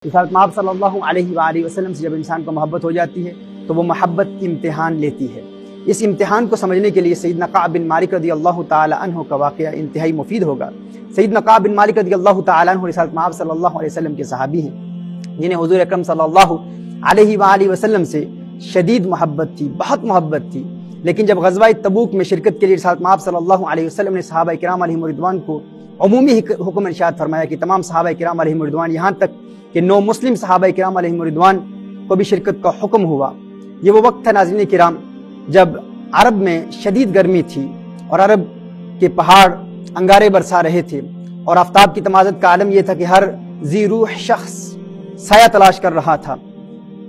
رسالت آپ صلی اللہ علیہ وآلہ وسلم سے جب انسان کو محبت ہو جاتی ہے تو وہ محبت امتحان لیتی ہے۔ اس امتحان کو سمجھنے کے لیے سیدنا کعب بن مالک رضی اللہ تعالی عنہ کا واقعہ انتہائی مفید ہوگا۔ سیدنا کعب بن مالک رضی اللہ تعالی عنہ رسالت آپ صلی اللہ علیہ وسلم کے صحابی ہیں، جنہیں حضور اکرم صلی اللہ علیہ وآلہ وسلم سے شدید محبت تھی، بہت محبت تھی۔ لیکن جب غزوہ تبوک میں شرکت کے لیے رسالت آپ صلی اللہ علیہ وسلم نے صحابہ کرام علیہم رضوان کو عمومی حکم ارشاد فرمایا کہ تمام صحابہ کرام علیہم رضوان، یہاں تک کہ نو مسلم صحابہ کرام علیہم رضوان کو بھی شرکت کا حکم ہوا۔ یہ وہ وقت تھا ناظرین کرام جب عرب میں شدید گرمی تھی اور عرب کے پہاڑ انگارے برسا رہے تھے، اور آفتاب کی تمازت کا عالم یہ تھا کہ ہر ذی روح شخص سایہ تلاش کر رہا تھا۔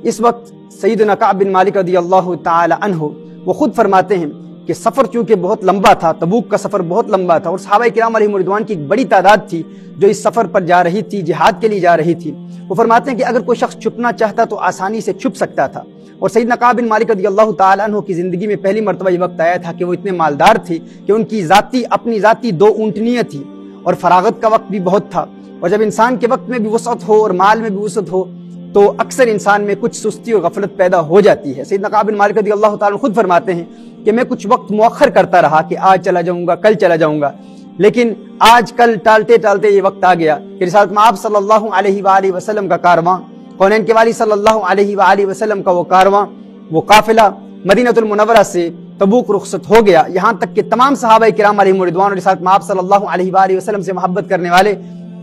اس وقت سیدنا کعب بن مالک رضی اللہ تعالی عنہ وہ خود فرماتے ہیں کہ سفر چونکہ بہت لمبا تھا، تبوک کا سفر بہت لمبا تھا، اور صحابہ کرام علیہم رضوان کی ایک بڑی تعداد تھی جو اس سفر پر جا رہی تھی، جہاد کے لیے جا رہی تھی۔ وہ فرماتے ہیں کہ اگر کوئی شخص چھپنا چاہتا تو آسانی سے چھپ سکتا تھا، اور سیدنا کعب بن مالک رضی اللہ تعالی عنہ کی زندگی میں پہلی مرتبہ یہ وقت آیا تھا کہ وہ اتنے مالدار تھے کہ ان کی اپنی ذاتی 2 اونٹنیاں تھیں، اور فراغت کا وقت بھی بہت تھا۔ اور جب انسان کے وقت میں بھی وسعت ہو اور مال میں بھی وسعت ہو تو اکثر انسان میں کچھ سستی اور غفلت پیدا ہو جاتی ہے۔ سیدنا کعب بن مالک رضی اللہ تعالی عنہ خود فرماتے ہیں کہ میں کچھ وقت مؤخر کرتا رہا کہ آج چلا جاؤں گا، کل چلا جاؤں گا، لیکن آج کل ٹالتے ٹالتے یہ وقت آ گیا کہ رسالت آپ صلی اللہ علیہ وآلہ وسلم کا کارواں، کونین کے والی صلی اللہ علیہ وآلہ وسلم کا وہ کارواں، وہ قافلہ مدینہ المنورہ سے تبوک رخصت ہو گیا، یہاں تک کہ تمام صحابہ کرام علیہم رضوان اور رسالت آپ صلی اللہ علیہ وآلہ وسلم سے محبت کرنے والے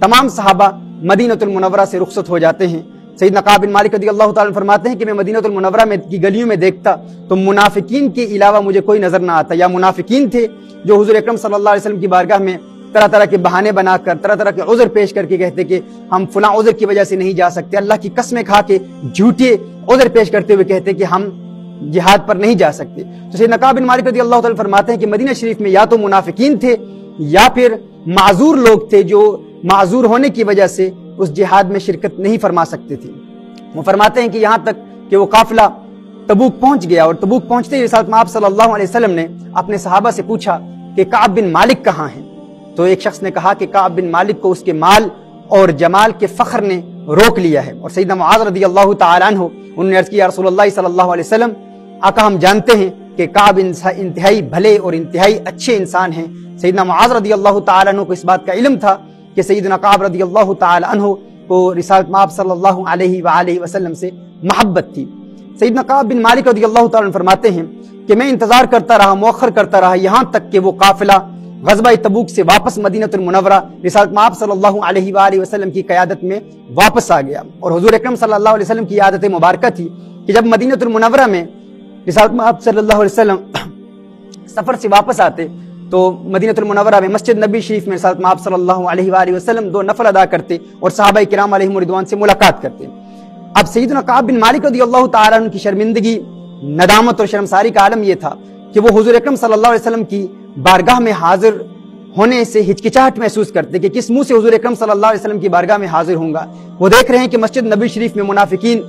تمام صحابہ مدینہ المنورہ سے رخصت ہو جاتے ہیں۔ سیدنا کعب بن مالک رضی اللہ تعالی عنہ فرماتے ہیں کہ میں مدینہ المنورہ میں کی گلیوں میں دیکھتا تو منافقین کے علاوہ مجھے کوئی نظر نہ آتا، یا منافقین تھے جو حضور اکرم صلی اللہ علیہ وسلم کی بارگاہ میں طرح طرح کے بہانے بنا کر، طرح طرح کے عذر پیش کر کے کہتے کہ ہم فلاں عذر کی وجہ سے نہیں جا سکتے، اللہ کی قسمیں کھا کے جھوٹے عذر پیش کرتے ہوئے کہتے کہ ہم جہاد پر نہیں جا سکتے۔ تو سیدنا کعب بن مالک رضی اللہ تعالی فرماتے ہیں کہ مدینہ شریف میں یا تو منافقین تھے یا پھر معذور لوگ تھے جو معذور ہونے کی وجہ سے اس جہاد میں شرکت نہیں فرما سکتے تھے۔ وہ فرماتے ہیں کہ یہاں تک کہ وہ قافلہ تبوک پہنچ گیا، اور تبوک پہنچتے ہی رسالت آپ صلی اللہ علیہ وسلم نے اپنے صحابہ سے پوچھا کہ کعب بن مالک کہاں ہیں؟ تو ایک شخص نے کہا کہ کعب بن مالک کو اس کے مال اور جمال کے فخر نے روک لیا ہے۔ اور سیدنا معاذ رضی اللہ تعالی عنہ انہوں نے عرض کیا، رسول اللہ صلی اللہ علیہ وسلم، آقا ہم جانتے ہیں کہ کعب انتہائی بھلے اور انتہائی اچھے انسان ہیں۔ سیدنا معاذ رضی اللہ تعالی عنہ کو اس بات کا علم تھا کہ سیدنا کعب رضی اللہ تعالی عنہ کو رسالت مآب صلی اللہ علیہ وآلہ وسلم سے محبت تھی۔ سیدنا کعب بن مالک رضی اللہ تعالی عنہ فرماتے ہیں کہ میں انتظار کرتا رہا، مؤخر کرتا رہا، یہاں تک کہ وہ قافلہ غزوہ تبوک سے واپس مدینہ المنورہ رسالت مآب صلی اللہ علیہ وآلہ وسلم کی قیادت میں واپس آ گیا۔ اور حضور اکرم صلی اللہ علیہ وسلم کی عادت مبارکہ تھی کہ جب مدینہ المنورہ میں رسالت مآب صلی اللہ علیہ وسلم سفر سے واپس آتے تو مدینہ المنورہ میں مسجد نبی شریف میں رسالت مآب صلی اللہ علیہ وآلہ وسلم 2 نفل ادا کرتے اور صحابہ کرام علیہم رضوان سے ملاقات کرتے۔ اب سیدنا کعب بن مالک رضی اللہ تعالی عنہ کی شرمندگی، ندامت اور شرمساری کا عالم یہ تھا کہ وہ حضور اکرم صلی اللہ علیہ وسلم کی بارگاہ میں حاضر ہونے سے ہچکچاہٹ محسوس کرتے کہ کس منہ سے حضور اکرم صلی اللہ علیہ وسلم کی بارگاہ میں حاضر ہوں گا۔ وہ دیکھ رہے ہیں کہ مسجد نبی شریف میں منافقین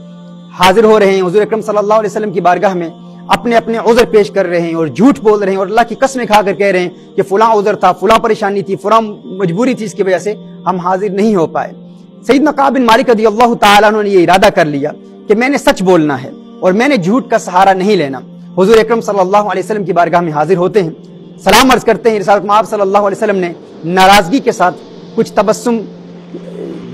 حاضر ہو رہے ہیں، حضور اکرم صلی اللہ علیہ وسلم کی بارگاہ میں اپنے اپنے عذر پیش کر رہے ہیں اور جھوٹ بول رہے ہیں اور اللہ کی قسمیں کھا کر کہہ رہے ہیں کہ فلاں عذر تھا، فلاں پریشانی تھی، فلاں مجبوری تھی، اس کی وجہ سے ہم حاضر نہیں ہو پائے۔ سیدنا کعب بن مالک رضی اللہ تعالی عنہ نے یہ ارادہ کر لیا کہ میں نے سچ بولنا ہے اور میں نے جھوٹ کا سہارا نہیں لینا۔ حضور اکرم صلی اللہ علیہ وسلم کی بارگاہ میں حاضر ہوتے ہیں، سلام عرض کرتے ہیں۔ رسالت مآب صلی اللہ علیہ وسلم نے ناراضگی کے ساتھ کچھ تبسم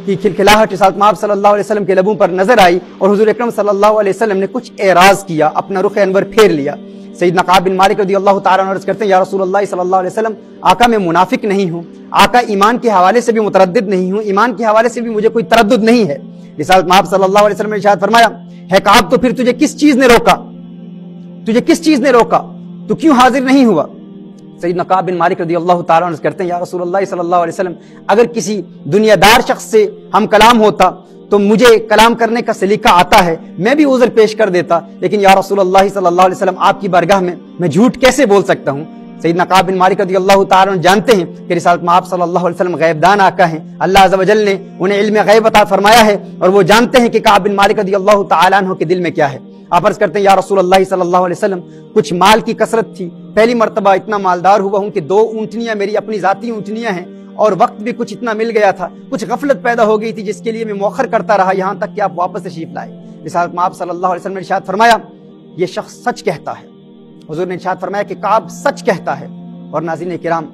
کی کھلکھلاہٹ رسالت مآب صلی اللہ علیہ وسلم کے لبوں پر نظر آئی، اور حضور اکرم صلی اللہ علیہ وسلم نے کچھ اعراض کیا، اپنا رخ انور پھیر لیا۔ سیدنا کعب بن مالک رضی اللہ تعالیٰ عنہ عرض کرتے ہیں، یا رسول اللہ صلی اللہ علیہ وسلم، آقا میں منافق نہیں ہوں، آقا ایمان کے حوالے سے بھی متردد نہیں ہوں، ایمان کے حوالے سے بھی مجھے کوئی تردد نہیں ہے۔ رسالت مآب صلی اللہ علیہ وسلم نے ارشاد فرمایا، ہے کعب تو پھر تجھے کس چیز نے روکا؟ تجھے کس چیز نے روکا؟ تو کیوں حاضر نہیں ہوا؟ سیدنا کعب بن مالک رضی اللہ تعالیٰ عنہ کرتے ہیں، یا رسول اللہ صلی اللہ علیہ وسلم، اگر کسی دنیا دار شخص سے ہم کلام ہوتا تو مجھے کلام کرنے کا سلیقہ آتا ہے، میں بھی عذر پیش کر دیتا، لیکن یا رسول اللہ صلی اللہ علیہ وسلم آپ کی بارگاہ میں جھوٹ کیسے بول سکتا ہوں؟ سیدنا کعب بن مالک رضی اللہ تعالیٰ عنہ جانتے ہیں کہ رسالت مآب صلی اللہ علیہ وسلم غیب دان آقا ہیں، اللہ عز و جل نے انہیں علم غیب عطا فرمایا ہے، اور وہ جانتے ہیں کہ کعب بن مالک رضی اللہ تعالیٰ عنہ کے دل میں کیا ہے۔ آپ عرض کرتے ہیں، یا رسول اللہ صلی اللہ علیہ وسلم، کچھ مال کی کثرت تھی، پہلی مرتبہ اتنا مالدار ہوا ہوں کہ 2 اونٹنیاں میری اپنی ذاتی اونٹنیاں ہیں، اور وقت بھی کچھ اتنا مل گیا تھا، کچھ غفلت پیدا ہو گئی تھی جس کے لیے میں مؤخر کرتا رہا یہاں تک کہ آپ واپس تشریف لائے۔ رسالت میں آپ صلی اللہ علیہ وسلم نے ارشاد فرمایا یہ شخص سچ کہتا ہے، حضور نے ارشاد فرمایا کہ کعب سچ کہتا ہے۔ اور ناظرین کرام،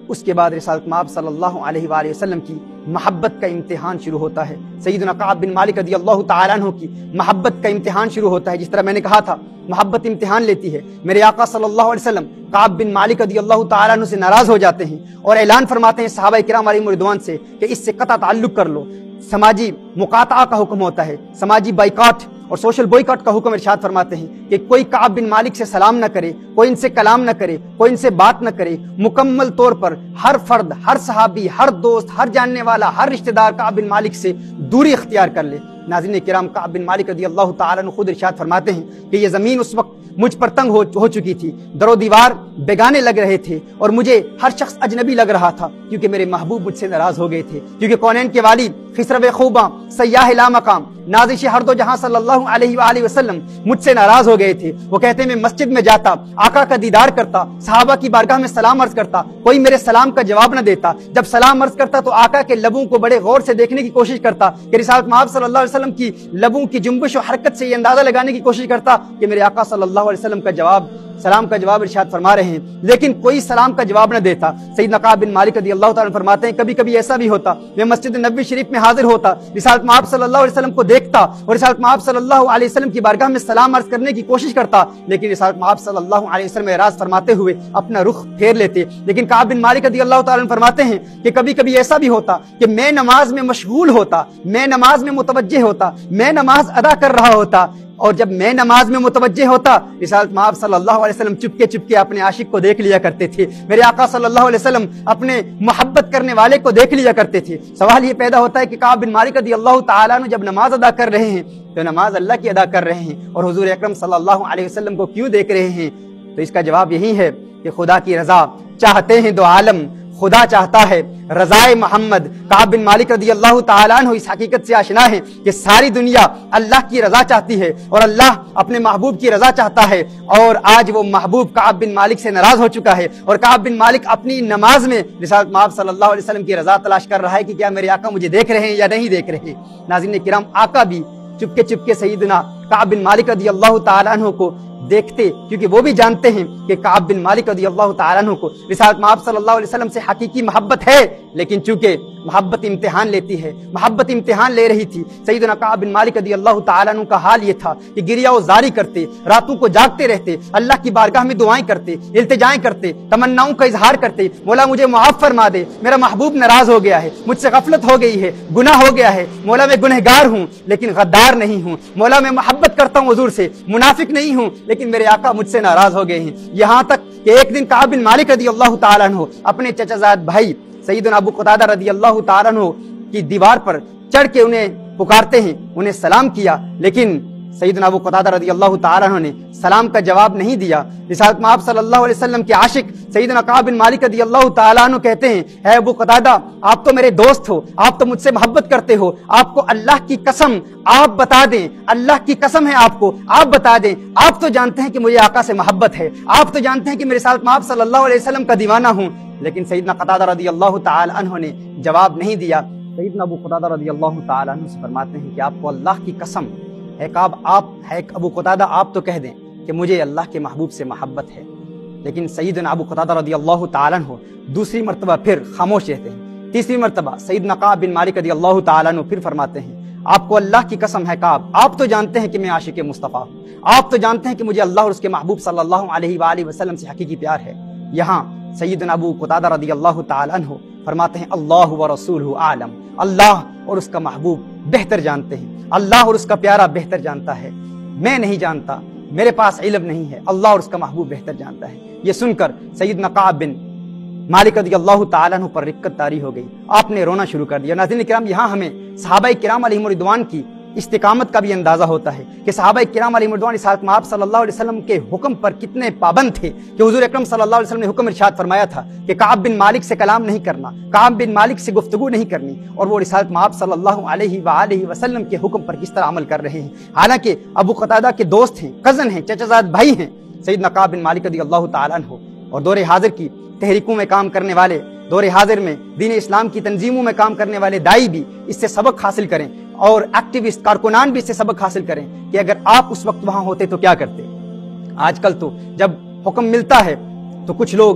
اس کے بعد رسالت میں آپ صلی اللہ علیہ وآلہ وسلم کی محبت کا امتحان شروع ہوتا ہے۔ سیدنا کعب بن مالک رضی اللہ تعالیٰ عنہ کی محبت کا امتحان شروع ہوتا ہے۔ جس طرح میں نے کہا تھا محبت امتحان لیتی ہے، میرے آقا صلی اللہ علیہ وسلم کعب بن مالک رضی اللہ تعالیٰ عنہ سے ناراض ہو جاتے ہیں اور اعلان فرماتے ہیں صحابہ کرام علیہم رضوان سے کہ اس سے قطع تعلق کر لو۔ سماجی مقاطعہ کا حکم ہوتا ہے، سماجی بائیکاٹ اور سوشل بوائکاٹ کا حکم ارشاد فرماتے ہیں کہ کوئی کعب بن مالک سے سلام نہ کرے، کوئی ان سے کلام نہ کرے، کوئی ان سے بات نہ کرے۔ مکمل طور پر ہر فرد، ہر صحابی، ہر دوست، ہر جاننے والا، ہر رشتہ دار کعب بن مالک سے دوری اختیار کر لے۔ ناظرین کرام، کعب بن مالک رضی اللہ تعالیٰ عنہ خود ارشاد فرماتے ہیں کہ یہ زمین اس وقت مجھ پر تنگ ہو چکی تھی، در و دیوار بیگانے لگ رہے تھے اور مجھے ہر شخص اجنبی لگ رہا تھا، کیونکہ میرے محبوب مجھ سے ناراض ہو گئے تھے، کیونکہ کونین کے والی، خسرو خوباں، سیاح لا مقام، نازش ہر دو جہاں صلی اللہ علیہ وآلہ وسلم مجھ سے ناراض ہو گئے تھے۔ وہ کہتے ہیں میں مسجد میں جاتا، آقا کا دیدار کرتا، صحابہ کی بارگاہ میں سلام عرض کرتا، کوئی میرے سلام کا جواب نہ دیتا۔ جب سلام عرض کرتا تو آقا کے لبوں کو بڑے غور سے دیکھنے کی کوشش کرتا کہ رسالت مآب صلی اللہ علیہ وسلم کی لبوں کی جنبش و حرکت سے یہ اندازہ لگانے کی کوشش کرتا کہ میرے آقا صلی اللہ علیہ وسلم کا سلام کا جواب ارشاد فرما رہے ہیں، لیکن کوئی سلام کا جواب نہ دیتا۔ سیدنا کعب بن مالک رضی اللہ تعالیٰ فرماتے ہیں کبھی کبھی ایسا بھی ہوتا میں مسجد نبوی شریف میں حاضر ہوتا، رسالت مآب صلی اللہ علیہ وسلم کو دیکھتا اور رسالت مآب صلی اللہ علیہ وسلم کی بارگاہ میں سلام عرض کرنے کی کوشش کرتا، لیکن رسالت مآب صلی اللہ علیہ وسلم اعراض فرماتے ہوئے اپنا رخ پھیر لیتے۔ لیکن کعب بن مالک رضی اللہ تعالیٰ فرماتے ہیں کہ کبھی کبھی ایسا بھی ہوتا کہ میں نماز میں مشغول ہوتا، میں نماز میں متوجہ ہوتا، میں نماز ادا کر رہا ہوتا، اور جب میں نماز میں متوجہ ہوتا رسالت مآب صلی اللہ علیہ وسلم چپکے چپکے اپنے عاشق کو دیکھ لیا کرتے تھے، میرے آقا صلی اللہ علیہ وسلم اپنے محبت کرنے والے کو دیکھ لیا کرتے تھے۔ سوال یہ پیدا ہوتا ہے کہ کعب بن مالک رضی اللہ تعالیٰ عنہ جب نماز ادا کر رہے ہیں تو نماز اللہ کی ادا کر رہے ہیں اور حضور اکرم صلی اللہ علیہ وسلم کو کیوں دیکھ رہے ہیں؟ تو اس کا جواب یہی ہے کہ خدا کی رضا چاہتے ہیں دو عالم، خدا چاہتا ہے رضائے محمد۔ کعب بن مالک رضی اللہ تعالیٰ عنہ اس حقیقت سے آشنا ہے کہ ساری دنیا اللہ کی رضا چاہتی ہے اور اللہ اپنے محبوب کی رضا چاہتا ہے، اور آج وہ محبوب کعب بن مالک سے ناراض ہو چکا ہے اور کعب بن مالک اپنی نماز میں رسالت مآب صلی اللہ علیہ وسلم کی رضا تلاش کر رہا ہے کہ کیا میرے آقا مجھے دیکھ رہے ہیں یا نہیں دیکھ رہے۔ ناظرین کرام، آقا بھی چپکے چپکے سیدنا کعب بن مالک رضی اللہ تعالیٰ عنہ کو دیکھتے، کیونکہ وہ بھی جانتے ہیں کہ کعب بن مالک رضی اللہ تعالیٰ عنہ کو رسالت مآب صلی اللہ علیہ وسلم سے حقیقی محبت ہے، لیکن چونکہ محبت امتحان لیتی ہے، محبت امتحان لے رہی تھی۔ سیدنا کعب بن مالک رضی اللہ تعالیٰ عنہ کا حال یہ تھا کہ گریہ و زاری کرتے، راتوں کو جاگتے رہتے، اللہ کی بارگاہ میں دعائیں کرتے، التجائیں کرتے، تمناؤں کا اظہار کرتے، مولا مجھے معاف فرما دے، میرا محبوب ناراض ہو گیا ہے، مجھ سے غفلت ہو گئی ہے، گناہ ہو گیا ہے، مولا میں گنہگار ہوں لیکن غدار نہیں ہوں، مولا میں محبت کرتا ہوں حضور سے، منافق نہیں ہوں، لیکن میرے آقا مجھ سے ناراض ہو گئے ہیں۔ یہاں تک کہ ایک دن کعب بن مالک رضی اللہ تعالیٰ عنہ اپنے چچا زاد بھائی سیدنا ابو قتادہ رضی اللہ تعالیٰ عنہ کی دیوار پر چڑھ کے انہیں پکارتے ہیں، انہیں سلام کیا، لیکن سیدنا ابو قتادہ رضی اللہ تعالیٰ عنہ نے سلام کا جواب نہیں دیا۔ رسالت مآب صلی اللہ علیہ وسلم کے عاشق سیدنا کعب بن مالک رضی اللہ تعالیٰ عنہ کہتے ہیں، اے ابو قتادہ، آپ تو میرے دوست ہو، آپ تو مجھ سے محبت کرتے ہو، آپ کو اللہ کی قسم آپ بتا دیں، اللہ کی قسم ہے آپ کو، آپ بتا دیں، آپ تو جانتے ہیں کہ مجھے آقا سے محبت ہے، آپ تو جانتے ہیں کہ میں رسالت مآب صلی اللہ علیہ وسلم کا دیوانہ ہوں، لیکن سیدنا قتادہ رضی اللہ تعالیٰ عنہ نے جواب نہیں دیا۔ سیدنا ابو قتادہ رضی اللہ تعالیٰ عنہ سے فرماتے ہیں کہ آپ کو اللہ کی قسم ہے ابو قتادہ، آپ تو کہہ دیں کہ مجھے اللہ کے محبوب سے محبت ہے، لیکن سیدنا ابو قتادہ رضی اللہ تعالیٰ عنہ دوسری مرتبہ پھر خاموش رہتے ہیں۔ تیسری مرتبہ سیدنا کعب بن مالک رضی اللہ تعالیٰ عنہ پھر فرماتے ہیں، آپ کو اللہ کی قسم ہے کعب، آپ تو جانتے ہیں کہ میں عاشق مصطفیٰ ہوں، آپ تو جانتے ہیں کہ مجھے اللہ اور اس کے محبوب صلی اللہ علیہ وآلہ وسلم سے حقیقی پیار ہے۔ یہاں سیدنا ابو قتادہ رضی اللہ تعالیٰ عنہ فرماتے ہیں، اللہ و رسولہ عالم، اللہ اور اس کا محبوب بہتر جانتے ہیں، اللہ اور اس کا پیارا بہتر جانتا ہے، میں نہیں جانتا، میرے پاس علم نہیں ہے، اللہ اور اس کا محبوب بہتر جانتا ہے۔ یہ سن کر سیدنا کعب بن مالک رضی اللہ تعالیٰ عنہ پر رقت طاری ہو گئی، آپ نے رونا شروع کر دیا۔ ناظرین کرام، یہاں ہمیں صحابہ کرام علیہم رضوان کی استقامت کا بھی اندازہ ہوتا ہے کہ صحابہ کرام علیہم رضوان رسالت مآب صلی اللہ علیہ وسلم کے حکم پر کتنے پابند تھے کہ حضور اکرم صلی اللہ علیہ وسلم نے حکم ارشاد فرمایا تھا کہ کعب بن مالک سے کلام نہیں کرنا، کعب بن مالک سے گفتگو نہیں کرنی، اور وہ رسالت مآب صلی اللہ علیہ وآلہ وسلم کے حکم پر کس طرح عمل کر رہے ہیں۔ حالانکہ ابو قتادہ کے دوست ہیں، کزن ہیں، چچا زاد بھائی ہیں سیدنا کعب بن مالک رضی اللہ تعالیٰ عنہ، اور دور حاضر کی تحریکوں میں کام کرنے والے دور حاضر میں دین اسلام کی تنظیموں میں کام کرنے والے دائی بھی اس سے سبق حاصل کریں اور ایکٹیوسٹ کارکنان بھی اس سے سبق حاصل کریں کہ اگر آپ اس وقت وہاں ہوتے تو کیا کرتے۔ آج کل تو جب حکم ملتا ہے تو کچھ لوگ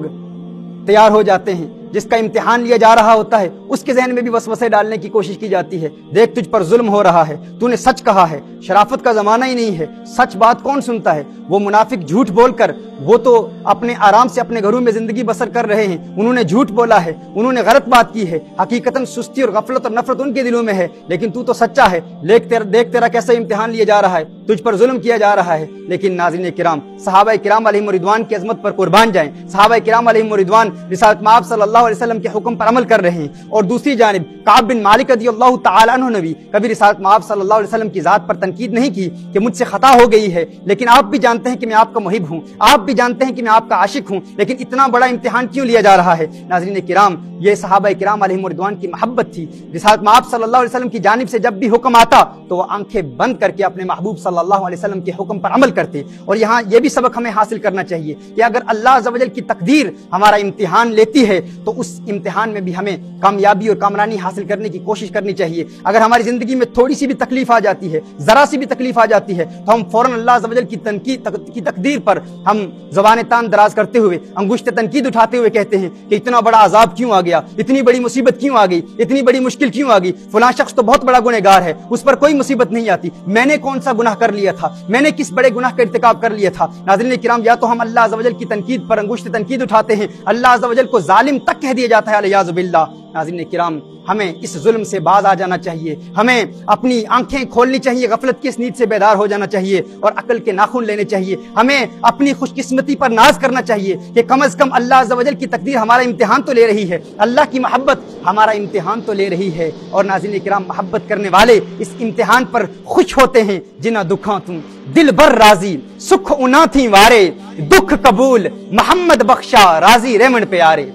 تیار ہو جاتے ہیں، جس کا امتحان لیا جا رہا ہوتا ہے اس کے ذہن میں بھی وسوسے ڈالنے کی کوشش کی جاتی ہے، دیکھ تجھ پر ظلم ہو رہا ہے، تو نے سچ کہا ہے، شرافت کا زمانہ ہی نہیں ہے، سچ بات کون سنتا ہے۔ وہ منافق جھوٹ بول کر وہ تو اپنے آرام سے اپنے گھروں میں زندگی بسر کر رہے ہیں، انہوں نے جھوٹ بولا ہے، انہوں نے غلط بات کی ہے، حقیقتاً سستی اور غفلت اور نفرت ان کے دلوں میں ہے، لیکن تو سچا ہے، دیکھ تیرا کیسا امتحان لیا جا رہا ہے، تجھ پر ظلم کیا جا رہا ہے۔ لیکن ناظرین کرام، صحابہ کرام علیہم رضوان کی عظمت پر قربان جائیں، صحابہ کرام علیہم رضوان رسالت مآب صلی اللہ علیہ وسلم کے حکم پر عمل کر رہے ہیں، اور دوسری جانب کعب بن مالک رضی اللہ تعالیٰ عنہ نے بھی کبھی رسالت مآب صلی اللہ علیہ وسلم کی ذات پر تنقید نہیں کی کہ مجھ سے خطا ہو گئی ہے، لیکن آپ بھی جانتے ہیں کہ میں آپ کا محب ہوں، آپ بھی جانتے ہیں کہ میں آپ کا عاشق ہوں، لیکن اتنا بڑا امتحان کیوں لیا جا رہا ہے۔ ناظرین کرام، یہ صحابہ کرام علیہم رضوان کی محبت تھی۔ رسالت مآب صلی اللہ علیہ وسلم کی جانب سے جب بھی حکم آتا تو وہ آنکھیں بند کر کے اپنے محبوب صلی اللہ علیہ وسلم کے حکم پر عمل کرتے۔ اور یہاں یہ بھی سبق ہمیں حاصل کرنا چاہیے کہ اگر اللہ عز و جل کی تقدیر ہمارا امتحان لیتی ہے تو اس امتحان میں بھی ہمیں کامیابی اور کامرانی حاصل کرنے کی کوشش کرنی چاہیے۔ اگر ہماری زندگی میں تھوڑی سی بھی تکلیف آ جاتی ہے، ذرا سی بھی تکلیف آ جاتی ہے، تو ہم فوراً اللہ عز و جل کی تقدیر پر ہم زبان تان دراز کرتے ہوئے، انگشت تنقید اٹھاتے ہوئے کہتے ہیں کہ اتنا بڑا عذاب کیوں آ گیا، اتنی بڑی مصیبت کیوں آ گئی، اتنی بڑی مشکل کیوں آ گئی، فلاں شخص تو بہت بڑا گنہگار ہے، اس پر کوئی مصیبت نہیں آتی، میں نے کون سا گناہ کر لیا تھا، میں نے کس بڑے گناہ کا ارتکاب کر لیا تھا۔ ناظرین کرام، یا تو ہم اللہ عز و جل کی تنقید پر انگشت تنقید اٹھاتے ہیں، اللہ عز و جل کو ظالم تک کہہ دیا جاتا ہے الیاذ باللہ۔ ناظرین کرام، ہمیں اس ظلم سے باز آ جانا چاہیے، ہمیں اپنی آنکھیں کھولنی چاہیے، غفلت کی اس نیند سے بیدار ہو جانا چاہیے اور عقل کے ناخن لینے چاہیے۔ ہمیں اپنی خوش قسمتی پر ناز کرنا چاہیے کہ کم از کم اللہ عز و جل کی تقدیر ہمارا امتحان تو لے رہی ہے، اللہ کی محبت ہمارا امتحان تو لے رہی ہے۔ اور ناظرین کرام، محبت کرنے والے اس امتحان پر خوش ہوتے ہیں۔ جنہ دکھاں تم دل بر راضی، سکھ انا تھی وارے، دکھ قبول محمد بخشا، راضی رحمن پیارے۔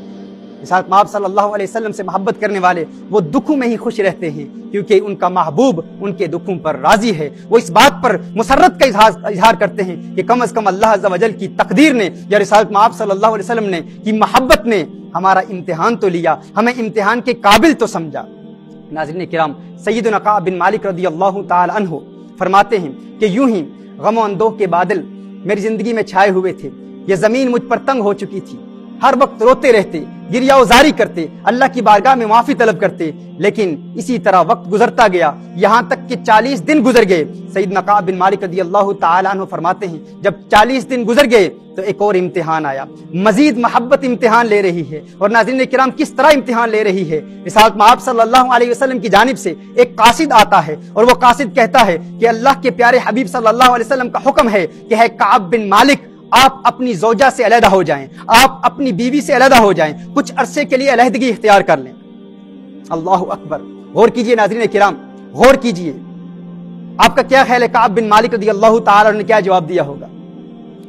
رسالت مآب صلی اللہ علیہ وسلم سے محبت کرنے والے وہ دکھوں میں ہی خوش رہتے ہیں، کیونکہ ان کا محبوب ان کے دکھوں پر راضی ہے۔ وہ اس بات پر مسرت کا اظہار کرتے ہیں کہ کم از کم اللہ عز و جل کی تقدیر نے یا رسالت مآب صلی اللہ علیہ وسلم نے کی محبت نے ہمارا امتحان تو لیا، ہمیں امتحان کے قابل تو سمجھا۔ ناظرین کرام، سیدنا کعب بن مالک رضی اللہ تعالی عنہ فرماتے ہیں کہ یوں ہی غم و اندوہ کے بادل میری زندگی میں چھائے ہوئے تھے، یہ زمین مجھ پر تنگ ہو چکی تھی، ہر وقت روتے رہتے، گریہ وزاری کرتے، اللہ کی بارگاہ میں معافی طلب کرتے، لیکن اسی طرح وقت گزرتا گیا، یہاں تک کہ 40 دن گزر گئے۔ سیدنا کعب بن مالک رضی اللہ تعالی عنہ فرماتے ہیں جب 40 دن گزر گئے تو ایک اور امتحان آیا، مزید محبت امتحان لے رہی ہے۔ اور ناظرین کرام، کس طرح امتحان لے رہی ہے؟ رسالت مآب صلی اللہ علیہ وسلم کی جانب سے ایک قاصد آتا ہے اور وہ قاصد کہتا ہے کہ اللہ کے پیارے حبیب صلی اللہ علیہ وسلم کا حکم ہے کہ ہے کعب بن مالک، آپ اپنی زوجہ سے علیحدہ ہو جائیں، آپ اپنی بیوی سے علیحدہ ہو جائیں، کچھ عرصے کے لیے علیحدگی اختیار کر لیں۔ اللہ اکبر! غور کیجئے ناظرین کرام، غور کیجئے، آپ کا کیا خیال ہے کعب بن مالک رضی اللہ تعالی عنہ نے کیا جواب دیا ہوگا؟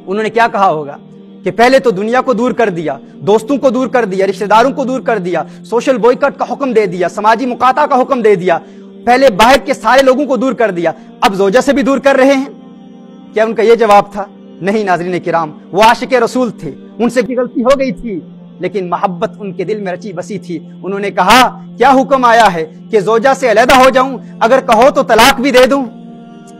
انہوں نے کیا کہا ہوگا کہ پہلے تو دنیا کو دور کر دیا، دوستوں کو دور کر دیا، رشتہ داروں کو دور کر دیا، سوشل بوائکاٹ کا حکم دے دیا، سماجی مقاطعہ کا حکم دے دیا، پہلے باہر کے سارے لوگوں کو دور کر دیا، اب زوجہ سے بھی دور کر رہے ہیں؟ کیا ان کا یہ جواب تھا؟ نہیں ناظرین کرام، وہ عاشق رسول تھے، ان سے بھی غلطی ہو گئی تھی، لیکن محبت ان کے دل میں رچی بسی تھی۔ انہوں نے کہا کیا حکم آیا ہے کہ زوجہ سے علیحدہ ہو جاؤں؟ اگر کہو تو طلاق بھی دے دوں۔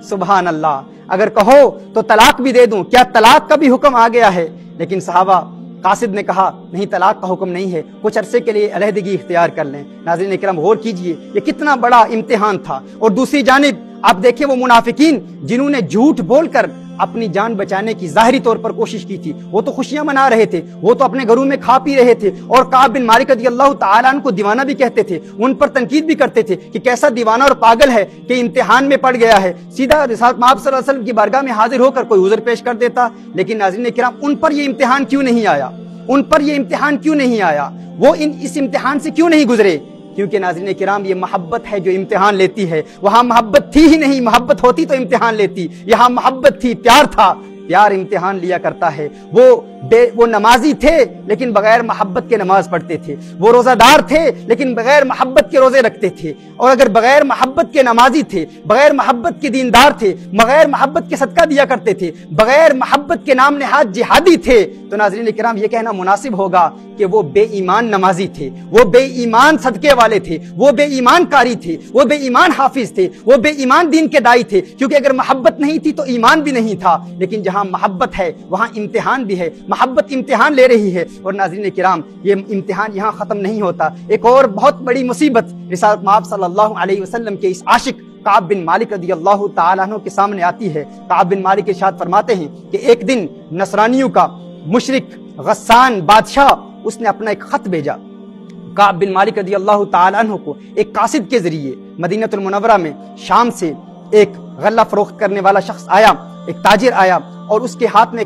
سبحان اللہ! اگر کہو تو طلاق بھی دے دوں، کیا طلاق کا بھی حکم آ گیا ہے؟ لیکن صحابہ، قاصد نے کہا نہیں، طلاق کا حکم نہیں ہے، کچھ عرصے کے لیے علیحدگی اختیار کر لیں۔ ناظرین کرام، غور کیجئے، یہ کتنا بڑا امتحان تھا۔ اور دوسری جانب آپ دیکھیں وہ منافقین جنہوں نے جھوٹ بول کر اپنی جان بچانے کی ظاہری طور پر کوشش کی تھی، وہ تو خوشیاں منا رہے تھے، وہ تو اپنے گھروں میں کھا پی رہے تھے، اور کعب بن مالک رضی اللہ تعالیٰ عنہ کو دیوانہ بھی کہتے تھے، ان پر تنقید بھی کرتے تھے کہ کیسا دیوانہ اور پاگل ہے کہ امتحان میں پڑ گیا ہے۔ سیدھا رسالت مآب صلی اللہ علیہ وسلم کی بارگاہ میں حاضر ہو کر کوئی عذر پیش کر دیتا، لیکن ناظرین کرام، ان پر یہ امتحان کیوں نہیں آیا؟ ان پر یہ امتحان کیوں نہیں آیا؟ وہ اس امتحان سے کیوں نہیں گزرے؟ کیونکہ ناظرین کرام، یہ محبت ہے جو امتحان لیتی ہے۔ وہاں محبت تھی ہی نہیں، محبت ہوتی تو امتحان لیتی، یہاں محبت تھی، پیار تھا، پیار امتحان لیا کرتا ہے۔ وہ نمازی تھے لیکن بغیر محبت کے نماز پڑھتے تھے، وہ روزہ دار تھے لیکن بغیر محبت کے روزے رکھتے تھے، اور اگر بغیر محبت کے نمازی تھے، بغیر محبت کے دیندار تھے، بغیر محبت کے صدقہ دیا کرتے تھے، بغیر محبت کے نام نہاد جہادی تھے، تو ناظرین کرام یہ کہنا مناسب ہوگا کہ وہ بے ایمان نمازی تھے، وہ بے ایمان صدقے والے تھے، وہ بے ایمان قاری تھے، وہ بے ایمان حافظ تھے، وہ بے ایمان دین کے دائی تھے، کیونکہ اگر محبت نہیں تھی تو ایمان بھی نہیں تھا۔ لیکن جہاں محبت ہے وہاں امتحان بھی ہے، محبت امتحان لے رہی ہے۔ اور ناظرین کرام یہ امتحان یہاں ختم نہیں ہوتا، ایک اور بہت بڑی مصیبت رسالت مآب صلی اللہ علیہ وسلم کے اس عاشق کعب بن مالک رضی اللہ تعالیٰ عنہ کے سامنے آتی ہے۔ کعب بن مالک ارشاد فرماتے ہیں کہ ایک دن نصرانیوں کا مشرک غسان بادشاہ اس نے اپنا ایک خط بھیجا کعب بن مالک رضی اللہ تعالیٰ عنہ کو، ایک قاصد کے ذریعے۔ مدینہ المنورہ میں شام سے ایک غلہ فروخت کرنے والا شخص آیا، ایک تاجر آیا، اور اس کے ہاتھ میں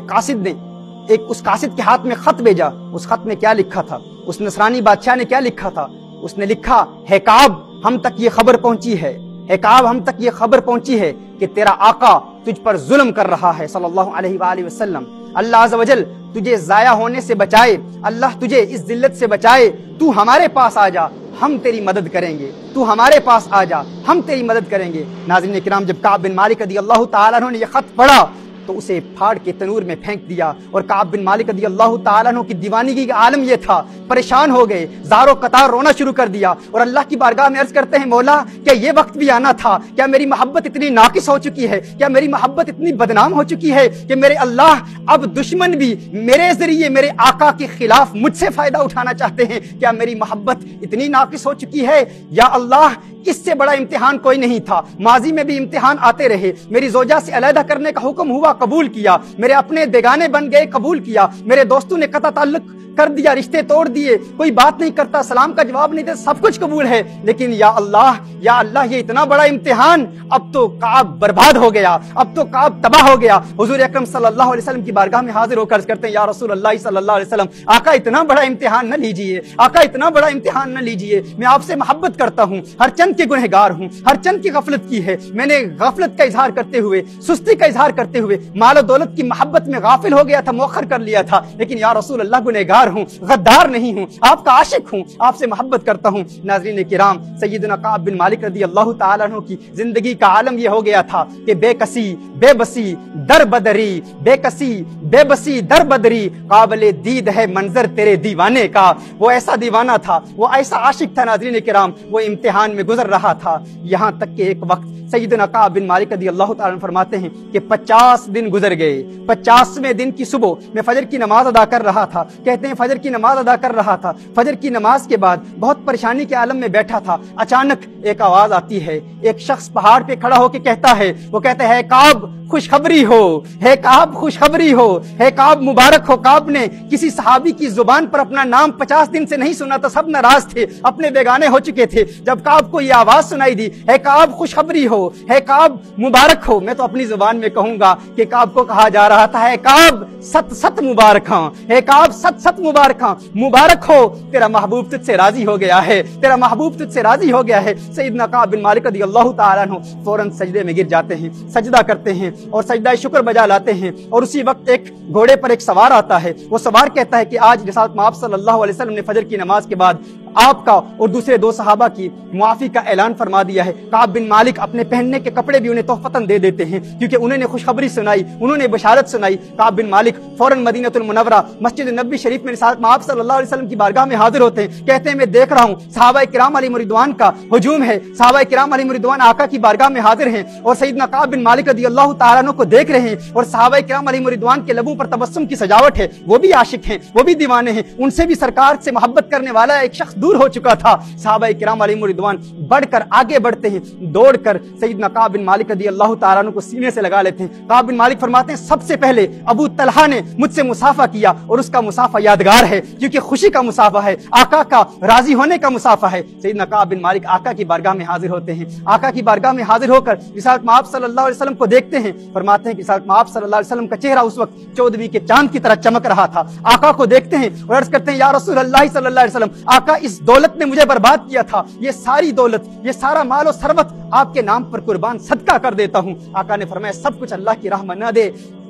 اس قاصد کے ہاتھ میں خط بھیجا۔ اس خط میں کیا لکھا تھا؟ اس نصرانی بادشاہ نے کیا لکھا تھا؟ اس نے لکھا، ہے کعب ہم تک یہ خبر پہنچی ہے، ہے کعب ہم تک یہ خبر پہنچی ہے کہ تیرا آقا تجھ پر ظلم کر رہا ہے صلی اللہ علیہ وآلہ وسلم۔ اللہ عز و جل تجھے ضائع ہونے سے بچائے، اللہ تجھے اس ذلت سے بچائے، تو ہمارے پاس آ جا، ہم تیری مدد کریں گے، تو ہمارے پاس آ جا، ہم تیری مدد کریں گے۔ ناظرین کرام جب کعب بن مالک رضی اللہ تعالیٰ عنہ نے یہ خط پڑھا تو اسے پھاڑ کے تنور میں پھینک دیا، اور کعب بن مالک رضی اللہ تعالیٰ عنہ کی دیوانگی کا عالم یہ تھا، پریشان ہو گئے، زار و قطار رونا شروع کر دیا، اور اللہ کی بارگاہ میں عرض کرتے ہیں، مولا کیا یہ وقت بھی آنا تھا؟ کیا میری محبت اتنی ناقص ہو چکی ہے؟ کیا میری محبت اتنی بدنام ہو چکی ہے کہ میرے اللہ اب دشمن بھی میرے ذریعے میرے آقا کے خلاف مجھ سے فائدہ اٹھانا چاہتے ہیں؟ کیا میری محبت اتنی ناقص ہو چکی ہے؟ یا اللہ اس سے بڑا امتحان کوئی نہیں تھا، ماضی میں بھی امتحان آتے رہے، میری زوجہ سے علیحدہ کرنے کا حکم ہوا، قبول کیا، میرے اپنے بیگانے بن گئے، قبول کیا، میرے دوستوں نے قطع تعلق کر دیا، رشتے توڑ دیے، کوئی بات نہیں کرتا، سلام کا جواب نہیں دیتا، سب کچھ قبول ہے، لیکن یا اللہ یہ اتنا بڑا امتحان، اب تو کعب برباد ہو گیا، اب تو کعب تباہ ہو گیا۔ حضور اکرم صلی اللہ علیہ وسلم کی بارگاہ میں حاضر ہو کر کرتے ہیں، یا رسول اللہ صلی اللہ علیہ وسلم، آقا اتنا بڑا امتحان نہ لیجئے، آقا اتنا بڑا امتحان نہ لیجئے، میں آپ سے محبت کرتا ہوں، ہر چند کے گنہگار ہوں، ہر چند کی غفلت کی ہے، میں نے غفلت کا اظہار کرتے ہوئے، سستی کا اظہار کرتے ہوئے، مال و دولت کی محبت میں غافل ہو گیا تھا، مؤخر کر لیا تھا، لیکن یا رسول اللہ گنہگار ہوں، غدار نہیں ہوں، آپ کا عاشق ہوں، آپ سے محبت کرتا ہوں۔ ناظرین کرام سیدنا کعب بن مالک رضی اللہ تعالیٰ عنہ کی زندگی کا عالم یہ ہو گیا تھا کہ بے کسی بے بسی در بدری، بے کسی بے بسی در بدری، قابل دید ہے منظر تیرے دیوانے کا۔ وہ ایسا دیوانہ تھا، وہ ایسا عاشق تھا ناظرین کرام، وہ امتحان میں گزر رہا تھا، یہاں تک کہ ایک وقت سیدنا کعب بن مالک رضی اللہ تعالیٰ عنہ فرماتے ہیں کہ 50 دن گزر گئے، 50ویں دن کی صبح میں فجر کی نماز ادا کر رہا تھا، کہتے ہیں فجر کی نماز ادا کر رہا تھا، فجر کی نماز کے بعد بہت پریشانی کے عالم میں بیٹھا تھا، اچانک ایک آواز آتی ہے، ایک شخص پہاڑ پہ کھڑا ہو کے کہتا ہے، وہ کہتا ہے کعب خوشخبری ہو، ہے کعب خوشخبری ہو، ہے کعب مبارک ہو۔ کعب نے کسی صحابی کی زبان پر اپنا نام 50 دن سے نہیں سنا تھا، سب ناراض تھے، اپنے بیگانے ہو چکے تھے۔ جب کعب کو یہ آواز سنائی دی، ہے کعب خوشخبری ہو، ہے کعب مبارک ہو، میں تو اپنی زبان میں کہوں گا کہ کعب کو کہا جا رہا تھا، ہے کعب ست ست مبارک ہاں، ہے کعب ست ست مبارک ہاں، مبارک ہو، تیرا محبوب تجھ سے راضی ہو گیا ہے، تیرا محبوب تجھ سے راضی ہو گیا ہے۔ سیدنا کعب بن مالک رضی اللہ تعالیٰ عنہ فوراً سجدے میں گر جاتے ہیں، سجدہ کرتے ہیں اور سجدہ شکر بجا لاتے ہیں، اور اسی وقت ایک گھوڑے پر ایک سوار آتا ہے، وہ سوار کہتا ہے کہ آج رسالت مآب صلی اللہ علیہ وسلم نے فجر کی نماز کے بعد آپ کا اور دوسرے 2 صحابہ کی معافی کا اعلان فرما دیا ہے۔ کعب بن مالک اپنے پہننے کے کپڑے بھی انہیں تحفتاً دے دیتے ہیں، کیونکہ انہوں نے خوشخبری سنائی، انہوں نے بشارت سنائی۔ کعب بن مالک فوراً مدینہ المنورہ مسجد نبوی شریف میں رسالت مآب صلی اللہ علیہ وسلم کی بارگاہ میں حاضر ہوتے ہیں، کہتے ہیں میں دیکھ رہا ہوں صحابہ کرام علیہم رضوان کا ہجوم ہے، صحابہ کرام علیہم رضوان آقا کی بارگاہ میں حاضر ہیں، اور سیدنا کعب بن مالک رضی اللہ تعالیٰ عنہ کو دیکھ رہے ہیں، اور صحابہ کرام علیہم رضوان کے لبوں پر تبسم کی سجاوٹ ہے، وہ بھی عاشق ہیں، وہ بھی دیوانے ہیں، ان سے بھی سرکار سے محبت کرنے والا ایک شخص دور ہو چکا تھا۔ صحابہ کرام علیہم رضوان بڑھ کر آگے بڑھتے ہیں، دوڑ کر سیدنا کعب بن مالک رضی اللہ تعالیٰ عنہ کو سینے سے لگا لیتے ہیں۔ کعب بن مالک فرماتے ہیں سب سے پہلے ابو طلحہ نے مجھ سے مصافحہ کیا، اور اس کا مصافحہ یادگار ہے، کیونکہ خوشی کا مصافحہ ہے، آقا کا راضی ہونے کا مصافحہ ہے۔ سیدنا کعب بن مالک آقا کی بارگاہ میں حاضر ہوتے ہیں، آقا کی بارگاہ میں حاضر ہو کر رسالت مآب صلی اللہ علیہ وسلم کو دیکھتے ہیں، فرماتے ہیں کہ رسالت مآب صلی اللہ علیہ وسلم کا چہرہ اس وقت 14ویں کے چاند کی طرح چمک رہا تھا۔ آقا کو دیکھتے ہیں اور عرض کرتے ہیں یا رسول اللہ صلی اللہ علیہ وسلم، آقا اس دولت نے مجھے برباد کیا تھا، یہ ساری دولت، یہ سارا مال و ثروت آپ کے نام پر قربان صدقہ کر دیتا ہوں۔ آقا نے فرمایا سب کچھ اللہ کی راہ میں نہ دے،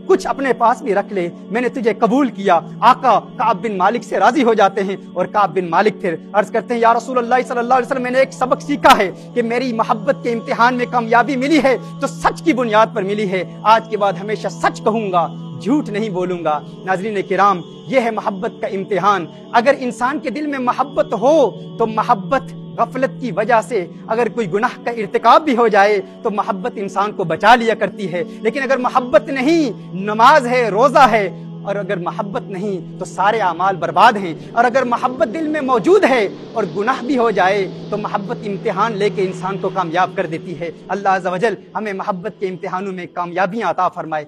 کچھ اپنے پاس بھی رکھ لے، میں نے تجھے قبول کیا۔ آقا کعب بن مالک سے راضی ہو جاتے ہیں اور کعب بن مالک پھر عرض کرتے ہیں یا رسول اللہ صلی اللہ علیہ وسلم، میں نے ایک سبق سیکھا ہے کہ میری محبت کے امتحان میں کامیابی ملی ہے تو سچ کی بنیاد پر ملی ہے، آج کے بعد ہمیشہ سچ کہوں گا، جھوٹ نہیں بولوں گا۔ ناظرین کرام، یہ ہے محبت کا امتحان۔ اگر انسان کے دل میں محبت ہو تو محبت غفلت کی وجہ سے اگر کوئی گناہ کا ارتکاب بھی ہو جائے تو محبت انسان کو بچا لیا کرتی ہے، لیکن اگر محبت نہیں، نماز ہے، روزہ ہے، اور اگر محبت نہیں تو سارے اعمال برباد ہیں۔ اور اگر محبت دل میں موجود ہے اور گناہ بھی ہو جائے تو محبت امتحان لے کے انسان کو کامیاب کر دیتی ہے۔ اللہ عز و جل ہمیں محبت کے امتحانوں میں کامیابیاں عطا فرمائے۔